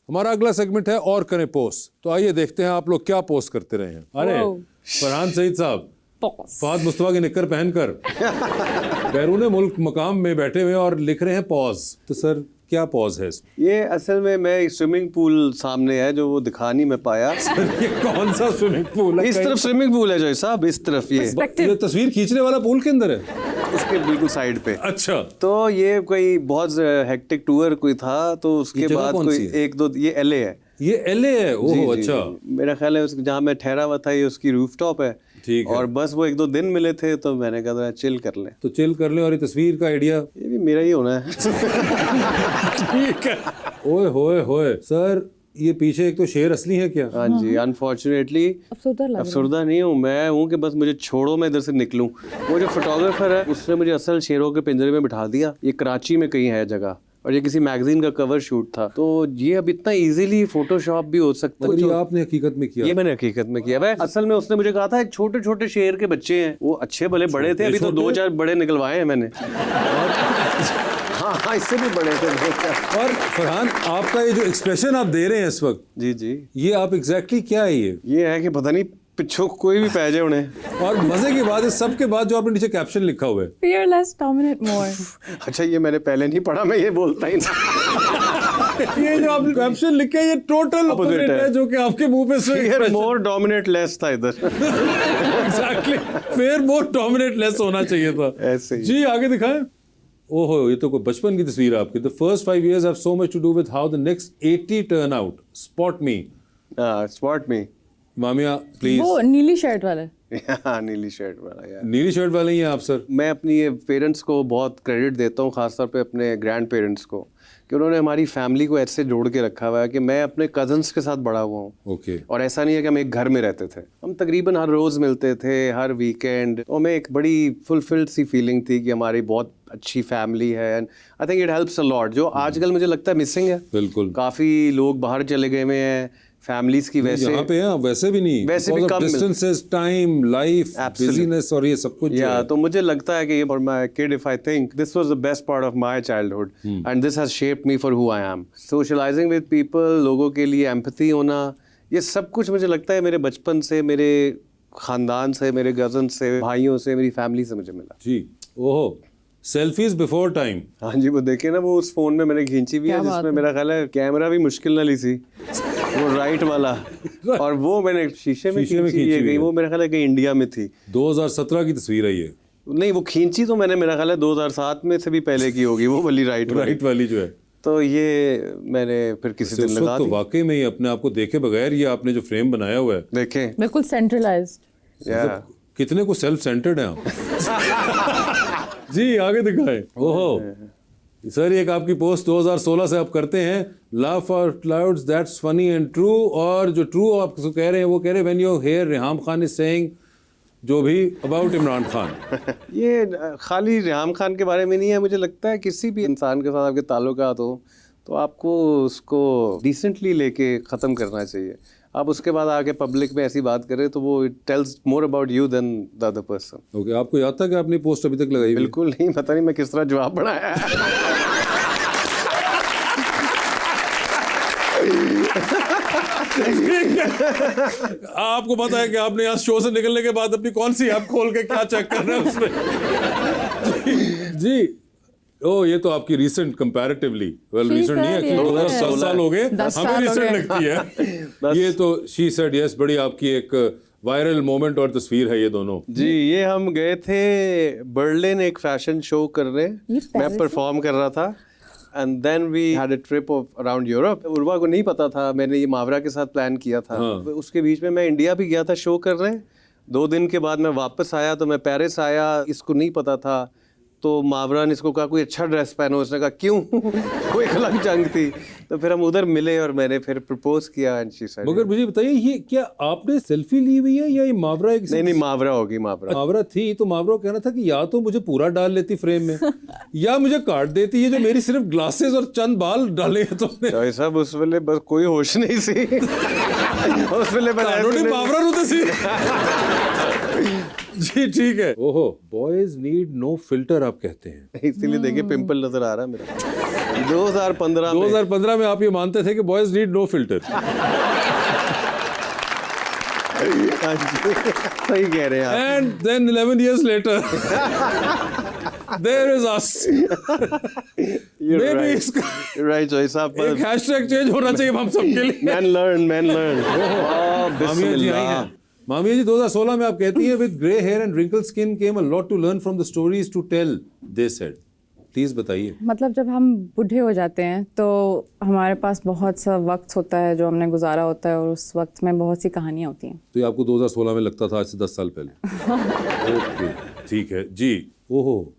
हमारा अगला सेगमेंट है और करें पोस्ट। तो आइए देखते हैं आप लोग क्या पोस्ट करते रहे हैं। अरे फरहान सईद साहब फहद मुस्तफा की निक्कर पहनकर बैरून मुल्क मकाम में बैठे हुए और लिख रहे हैं पॉज। तो सर क्या पॉज है इसमें? ये असल में मैं स्विमिंग पूल सामने है जो वो दिखा नहीं मैं पाया। ये कौन सा स्विमिंग पूल है? इस तरफ स्विमिंग पूल है जो साहब, इस तरफ ये तस्वीर खींचने वाला पूल के अंदर है, उसके बिल्कुल साइड पे। अच्छा, तो ये कोई बहुत हेक्टिक टूर कोई था, तो उसके बाद कोई एक दो, ये एलए है। ये एलए है? ओह अच्छा। मेरा ख्याल है जहाँ मैं ठहरा हुआ था ये उसकी रूफटॉप है। ठीक है। और बस वो एक दो दिन मिले थे तो मैंने कहा चिल कर लें। तो चिल कर लें। और ये तस्वीर का आइडिया ये भी मेरा ही होना है। ठीक है। ओए होए होए सर, ये पीछे एक तो शेर असली है क्या? हाँ जी, अनफॉर्चुनेटली अफसरदा नहीं हूँ मैं, हूँ कि बस मुझे छोड़ो मैं इधर से निकलूं। वो जो फोटोग्राफर है उसने मुझे असल शेरों के पिंजरे में बिठा दिया। ये कराची में कहीं है जगह, और ये किसी मैगजीन का कवर शूट था। तो ये अब इतना इजीली फोटोशॉप भी हो सकता है। ये आपने हकीकत में किया? ये मैंने हकीकत में किया। भाई असल में उसने मुझे कहा था छोटे छोटे शेर के बच्चे हैं, वो अच्छे भले बड़े थे, अभी तो 2-4 बड़े निकलवाए हैं मैंने। हाँ, इससे भी बड़े थे। और फरहान आपका ये जो एक्सप्रेशन आप दे रहे हैं इस वक्त, जी जी, ये आप एग्जैक्टली क्या है? ये है कि पता नहीं पिछो कोई भी पै जाए उन्हें। और मजे की बात है सब के बाद जो आपने नीचे कैप्शन लिखा हुआ है, Fearless, dominate more. अच्छा, ये मैंने पहले नहीं पढ़ा, मैं ये बोलता ही ना। ये जो आपने कैप्शन लिखा है ये टोटल अपोजिट है जो कि आपके मुंह पे फेयर मोर डोमिनेट लेस था इधर। एग्जैक्टली, फेयर मोर डोमिनेट लेस होना चाहिए था। ऐसे ही। जी आगे दिखाएं। ओहो, ये तो कोई बचपन की तस्वीर है आपकी। The first 5 years have so much to do with how the next 80 turn out. Spot me. Spot me. Mamiya please. वो नीली शर्ट वाला नीली शर्ट वाला यार। नीली शर्ट वाले ही हैं आप सर? मैं अपनी पेरेंट्स को बहुत क्रेडिट देता हूँ, खासतौर पे अपने ग्रैंड पेरेंट्स को, कि उन्होंने हमारी फैमिली को ऐसे जोड़ के रखा हुआ है कि मैं अपने कजन्स के साथ बड़ा हुआ हूँ। ओके। और ऐसा नहीं है कि हम एक घर में रहते थे, हम तकरीबन हर रोज़ मिलते थे, हर वीकेंड। और हमें एक बड़ी फुलफिल्ड सी फीलिंग थी कि हमारी बहुत अच्छी फैमिली है। And I think it helps a lot, जो आजकल मुझे लगता है मिसिंग है। बिल्कुल। काफ़ी लोग बाहर चले गए हुए हैं फैमिलीज की, वैसे यहाँ पे हैं वैसे भी नहीं, वैसे भी कम डिस्टेंसेस, टाइम, लाइफ, बिजीनेस और ये सब कुछ। तो मुझे लगता है कि ये for my kid, if I think this was the best part of my childhood and this has shaped me for who I am. Socialising with people, लोगों के लिए एम्पैथी होना, ये सब कुछ मुझे लगता है मेरे बचपन से, मेरे खानदान से, मेरे कजन से, भाइयों से, मेरी फैमिली से मुझे मिला। जी। ओहो, सेल्फीज बिफोर टाइम। हाँ जी, वो देखे ना, वो उस फोन में मैंने खींची हुई है जिसमें मेरा ख्याल है कैमरा भी मुश्किल ना ली सी, वो राइट वाला। और वो मैंने शीशे में खींची गई, वो मेरा ख्याल है कि इंडिया में थी। 2017 की तस्वीर है ये? नहीं, वो खींची तो मैंने मेरा ख्याल है 2007 में से भी पहले की होगी, वो वाली राइट वाली जो है। तो ये मैंने फिर किसी दिन लगा दी। तो वाकई में ही अपने आप को देखे बगैर ये आपने जो फ्रेम बनाया हुआ है, देखें, बिल्कुल सेंट्रलाइज्ड। कितने को सेल्फ सेंटर्ड हैं आप। जी आगे दिखाएं। ओहो सर, एक आपकी पोस्ट 2016 से आप करते हैं, laugh out loud, that's funny and true. और जो ट्रू आप कह रहे हैं वो कह रहे हैं when you here Reham Khan is saying जो भी अबाउट इमरान खान। ये खाली रेहाम खान के बारे में नहीं है, मुझे लगता है किसी भी इंसान के साथ आपके ताल्लुकात हो तो आपको उसको डिसेंटली लेके ख़त्म करना चाहिए। आप उसके बाद आके पब्लिक में ऐसी बात करें तो वो it tells more about you than the other person. Okay, आपको याद था कि आपने पोस्ट अभी तक लगाई? बिल्कुल नहीं, पता नहीं मैं किस तरह जवाब बनाया है। आपको पता है कि आपने यहाँ शो से निकलने के बाद अपनी कौन सी ऐप खोल के क्या चेक कर रहे हैं उसमें? जी। ओ, ये तो आपकी रीसेंट कंपैरेटिवली, वेल रीसेंट नहीं है कि 10 साल हो गए, हमें रीसेंट लगती है। ये तो शी सेड यस, बड़ी आपकी एक वायरल मोमेंट और तस्वीर है ये दोनों। जी, ये हम गए थे बर्लिन एक फैशन शो करने, मैं परफॉर्म कर रहा था। And then we had a trip of around Europe. Urwa को नहीं पता था, मैंने ये मावरा के साथ प्लान किया था। उसके बीच में मैं इंडिया भी गया था शो करने। 2 दिन के बाद मैं वापस आया तो मैं पेरिस आया, इसको नहीं पता था। तो मावरा ने इसको कहा कोई अच्छा ड्रेस पहनो, उसने कहा क्यों? कोई अलग जंग थी। तो फिर हम उधर मिले और मैंने फिर प्रपोज किया एंड शी सेड। मगर मुझे बताइए, ये क्या आपने सेल्फी ली हुई है या ये मावरा एक? नहीं, मावरा होगी, मावरा थी। तो मावरा कहना था कि या तो मुझे पूरा डाल लेती फ्रेम में या मुझे काट देती है, जो मेरी सिर्फ ग्लासेस और चंद बाल डाले हैं तुमने। सब उस वेले बस कोई होश नहीं सी। उस वेले मावरा नु सी। जी ठीक है। ओहो, बॉयज नीड नो फिल्टर आप कहते हैं, इसीलिए देखिए पिंपल नजर आ रहा है मेरा। 2015 में 2015 में आप ये मानते थे कि बॉयज नीड नो फिल्टर। हाँ जी, सही कह रहे हैं आप। And then 11 years later there is us। You're Maybe right. इसका Right choice आप एक हैशटैग चेंज होना चाहिए हम सबके लिए। man learn मामिया जी आई हैं। मामिया जी 2016 में आप कहती हैं with grey hair and wrinkled skin came a lot to learn from the stories to tell, they said। Please बताइए। मतलब जब हम बूढ़े हो जाते हैं तो हमारे पास बहुत सा वक्त होता है जो हमने गुजारा होता है और उस वक्त में बहुत सी कहानियाँ होती हैं। तो ये आपको 2016 में लगता था, आज से 10 साल पहले। ओके ठीक है जी। ओहो,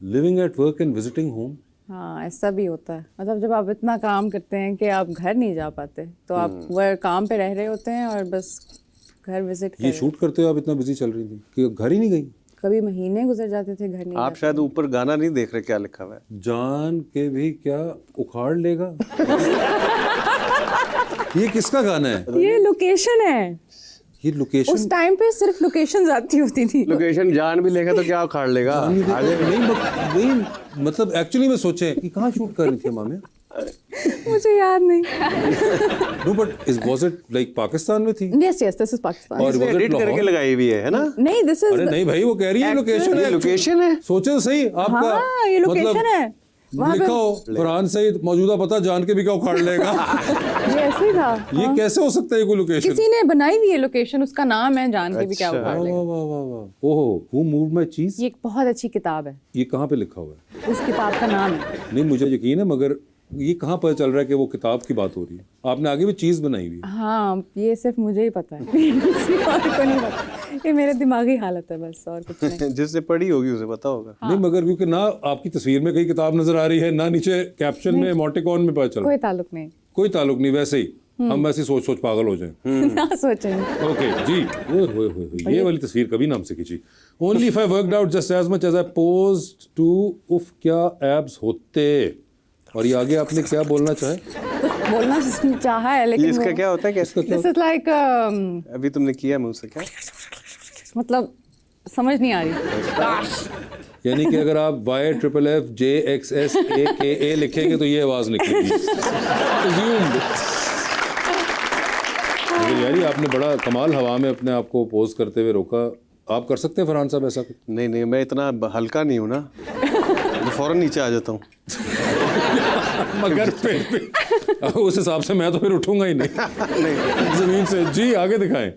living at work and visiting home. हाँ, ऐसा भी होता है। मतलब जब आप इतना काम करते हैं कि आप घर नहीं जा पाते तो आप वह काम पे रह रहे होते हैं और बस घर विजिट कर ये रहे शूट करते हो आप इतना बिजी चल रही थी कि घर ही नहीं गई? कभी महीने गुजर जाते थे घर नहीं आप जाते। शायद ऊपर गाना नहीं देख रहे, क्या लिखा हुआ है? जान के भी क्या उखाड़ लेगा। ये किसका गाना है? ये लोकेशन है। ये लोकेशन उस टाइम पे सिर्फ लोकेशन आती होती थी। लोकेशन जान भी लेगा तो क्या उखाड़ लेगा? नहीं मतलब एक्चुअली में सोचे कि कहाँ शूट कर रही थी मामे? मुझे याद नहीं। No but was it like Pakistan में थी? Yes yes, this is Pakistan. और was it एडिट करके लाहौर? लगाई हुई है ना? नहीं, दिस इज अरे नहीं भाई, वो कह रही है लोकेशन है। लोकेशन है। सोचे तो सही आपका। हाँ, ये लोकेशन है। वहाँ पे लिखा हो फरहान सईद मौजूदा पता जान के भी क्या उखाड़ लेगा। ये ऐसे ही था। ये कैसे हो सकता है कोई लोकेशन? किसी ने बनाई हुई है लोकेशन, उसका नाम है जान के भी क्या अच्छा। उखाड़ वाह लेगा। वाह वाह वाह। ओहो, हु मूव्ड माय चीज। ये एक बहुत अच्छी किताब है। ये कहाँ पे लिखा हुआ है? उस किताब का नाम है। नहीं मुझे यकीन है, मगर ये कहाँ पता चल रहा है कि वो किताब की बात हो रही है? आपने आगे भी चीज बनाई हुई है। हाँ, ये सिर्फ मुझे ही पता है। किसी और को नहीं पता। ये मेरे दिमागी हालत है बस, और कुछ नहीं। जिसने पढ़ी होगी उसे पता होगा। नहीं मगर क्योंकि ना आपकी तस्वीर में कहीं किताब नजर आ रही है, ना नीचे कैप्शन में इमोटिकॉन में पता चल रहा है। कोई ताल्लुक नहीं। कोई ताल्लुक नहीं, वैसे ही हम ऐसी सोच सोच पागल हो जाएं। ना सोचेंगे। ओके जी। ओए ये वाली तस्वीर कभी नाम से खींची। Only if I worked out just as much as I posed to, उफ क्या एब्स होते। और ये आगे आपने क्या बोलना चाहे? कुछ बोलना चाहा है ये लेकिन इसका क्या होता है? कैसे? दिस इज लाइक अभी तुमने किया मुंह से क्या? मतलब समझ नहीं आ रही। यानी कि अगर आप YFFJXSAKA लिखेंगे तो ये आवाज निकलेगी। Assumed। यार आपने बड़ा कमाल हवा में अपने आप को पोज करते हुए रोका। आप कर सकते हैं फरहान साहब ऐसा कुछ? नहीं मैं इतना हल्का नहीं हूँ ना, मैं फौरन नीचे आ जाता हूँ। मगर फिर उस हिसाब से मैं तो फिर उठूंगा ही नहीं जमीन से। जी आगे दिखाएं।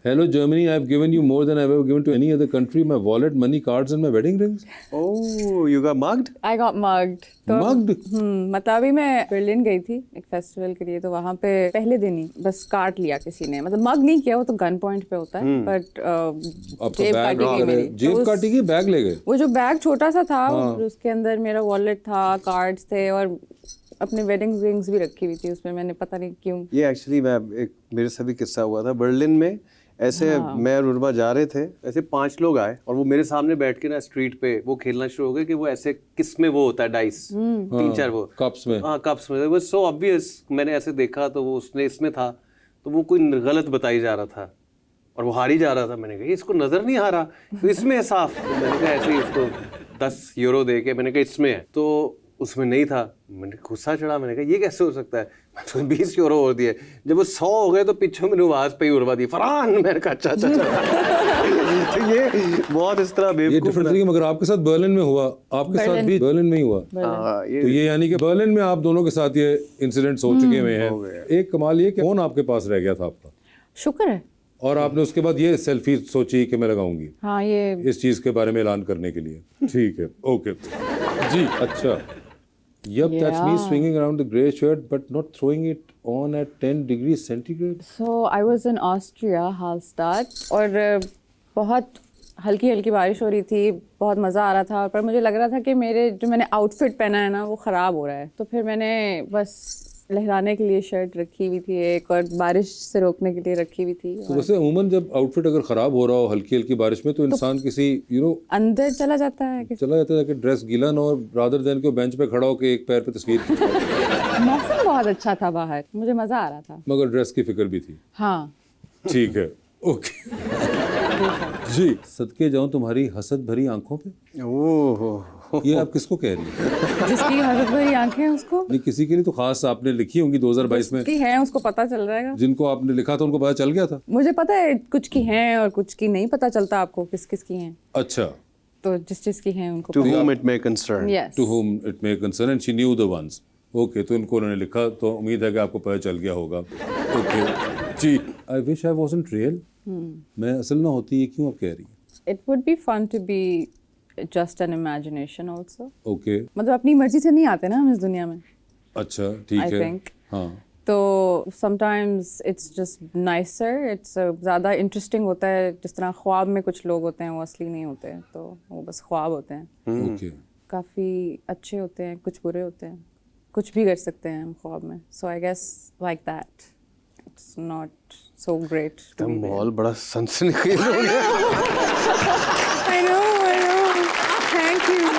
Hello Germany, I have given you more than I have ever given to any other country, my wallet, money, cards and my wedding rings. Oh, you got mugged? I got mugged। Mugged? मतलब अभी मैं Berlin गई थी एक festival के लिए, तो वहाँ पे पहले दिन ही बस काट लिया किसी ने। मतलब मग नहीं किया, वो तो गन पॉइंट पे होता है, बट जेब काटी गई मेरी। जेब काटी गई, बैग ले गए? वो जो बैग छोटा सा था उसके अंदर मेरा वॉलेट था, कार्ड्स थे और अपनी वेडिंग रिंग्स भी रखी हुई थी उसमें। मैंने पता नहीं क्यों। ये एक्चुअली मेरे से भी किस्सा हुआ था बर्लिन में। ऐसे मैं और उर्वा जा रहे थे, ऐसे 5 लोग आए और वो मेरे सामने बैठ के ना स्ट्रीट पे वो खेलना शुरू हो गए कि वो ऐसे किस में वो होता है डाइस, 3-4 वो कप्स में। हाँ कप्स में। वो सो ऑब्वियस, मैंने ऐसे देखा तो वो उसने इसमें था, तो वो कोई गलत बताई जा रहा था और वो हारी जा रहा था। मैंने कहा इसको नजर नहीं आ रहा, तो इसमें है साफ। तो मैंने कहा ऐसे ही उसको 10 यूरो दे के मैंने कहा इसमें है, तो उसमें नहीं था। मैंने गुस्सा चढ़ा, मैंने कहा ये कैसे हो सकता है? तो 20 यूरो और दिए। जब वो 100 हो गए तो पीछे मैंने आवाज पे ही उड़वा दी, फरहान। मैंने कहा अच्छा। तो ये बहुत इस तरह ये डिफरेंट थी। मगर आपके साथ बर्लिन में हुआ, आपके साथ भी बर्लिन में ही हुआ। तो ये यानी कि बर्लिन में आप दोनों के साथ ये इंसिडेंट्स हो चुके हुए हैं। एक कमाल ये कि फोन आपके पास रह गया था आपका, शुक्र है। और आपने उसके बाद ये सेल्फी सोची कि मैं लगाऊंगी हाँ, ये इस चीज के बारे में ऐलान करने के लिए। ठीक है, ओके जी। अच्छा, yep, that's me swinging around the grey shirt but not throwing it on at 10 degrees centigrade. So I was in Austria, Hallstatt, और बहुत हल्की हल्की बारिश हो रही थी, बहुत मज़ा आ रहा था। पर मुझे लग रहा था कि मेरे जो मैंने आउटफिट पहना है ना वो ख़राब हो रहा है, तो फिर मैंने बस लहराने के लिए शर्ट रखी हुई थी एक, और बारिश से रोकने के लिए रखी हुई थी। तो वैसे अमूमन जब आउटफिट अगर खराब हो रहा हो हल्की हल्की बारिश में तो इंसान किसी अंदर चला जाता है कि ड्रेस गीला ना हो, रादर देन को बेंच पे खड़ा हो के एक पैर पे तस्वीर खिंचवाओ। मौसम बहुत अच्छा था बाहर, मुझे मज़ा आ रहा था। मगर ड्रेस की फिक्र भी थी। हाँ ठीक है, ओके जी। सदके जाऊं तुम्हारी हसद भरी आंखों पे। ओह ये आप किसको कह रही हैं? जिसकी हसद भरी आंखें हैं उसको, नहीं, किसी के लिए तो खास आपने लिखी होंगी 2022 में। की है उसको पता चल जाएगा। जिनको आपने लिखा था उनको पता चल गया था? मुझे पता है कुछ की हैं और कुछ की नहीं पता चलता आपको किस किस की हैं, अच्छा। तो जिस जिस की हैं उनको To पता। whom it may concern. Yes. To whom it may concern and she knew the ones. Okay, तो इनको उन्होंने लिखा, तो उम्मीद है कि आपको पता चल गया होगा। ओके जी। I wish I wasn't real. मैं असल ना होती, ये क्यों आप कह रही हैं? It would be fun to be just an imagination also. Okay, मतलब अपनी मर्जी से नहीं आते ना हम इस दुनिया में। अच्छा ठीक I है। think. हाँ, तो sometimes it's just nicer, it's ज़्यादा interesting होता है। जिस तरह ख्वाब में कुछ लोग होते हैं वो असली नहीं होते हैं, तो वो बस ख्वाब होते हैं। ओके। काफ़ी अच्छे होते हैं, कुछ बुरे होते हैं, कुछ भी कर सकते हैं हम ख्वाब में। So I guess like that, it's not so great to be real. माहौल बड़ा सनसनीखेज हो गया। I know, thank you.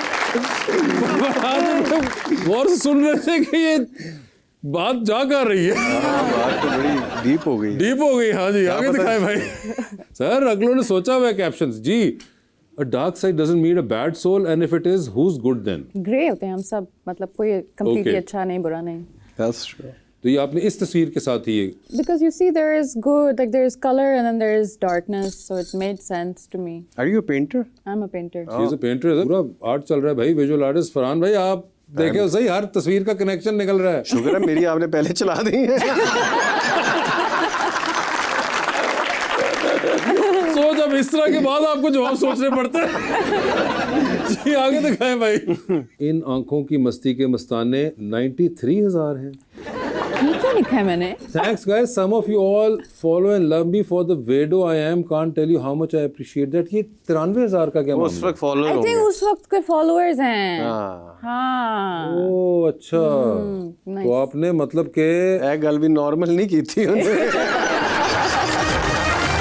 गौर से सुन रहे थे कि ये बात जा कर रही है। हाँ, बात तो बड़ी डीप हो गई। डीप हो गई। हाँ जी, आगे पता- दिखाएं भाई। सर, अगलों ने सोचा हुआ है कैप्शंस जी। A dark side doesn't mean a bad soul, and if it is, who's good then? Grey होते हैं हम सब, मतलब कोई completely Okay. अच्छा नहीं बुरा नहीं। That's true. तो ये आपने इस तस्वीर के साथ ही ये Because you see there is good, like there is color and then there is darkness, so it made sense to me. Are you a painter? I'm a painter. Cheese painter है, पूरा आर्ट चल रहा है भाई, visual artist Farhan भाई। आप देखे सही, हर तस्वीर का कनेक्शन निकल रहा है। शुक्र है मेरी आपने पहले चला दी है। सोच, अब इस तरह के बाद आपको जवाब सोचने पड़ते हैं। जी आगे दिखाएं भाई। इन आंखों की मस्ती के मस्ताने 93,000 हैं। ये क्यों लिखा है मैंने? Thanks guys, some of you all follow and love me for the weirdo I am. Can't tell you how much I appreciate that. ये 93,000 का क्या उस मामला? वक्त फॉलो I हो think गया। उस वक्त के followers हैं। हाँ, हाँ। ओह अच्छा, nice. तो आपने मतलब के ਇਹ ਗੱਲ ਵੀ ਨਾਰਮਲ ਨਹੀਂ ਕੀਤੀ ਉਹਨੇ।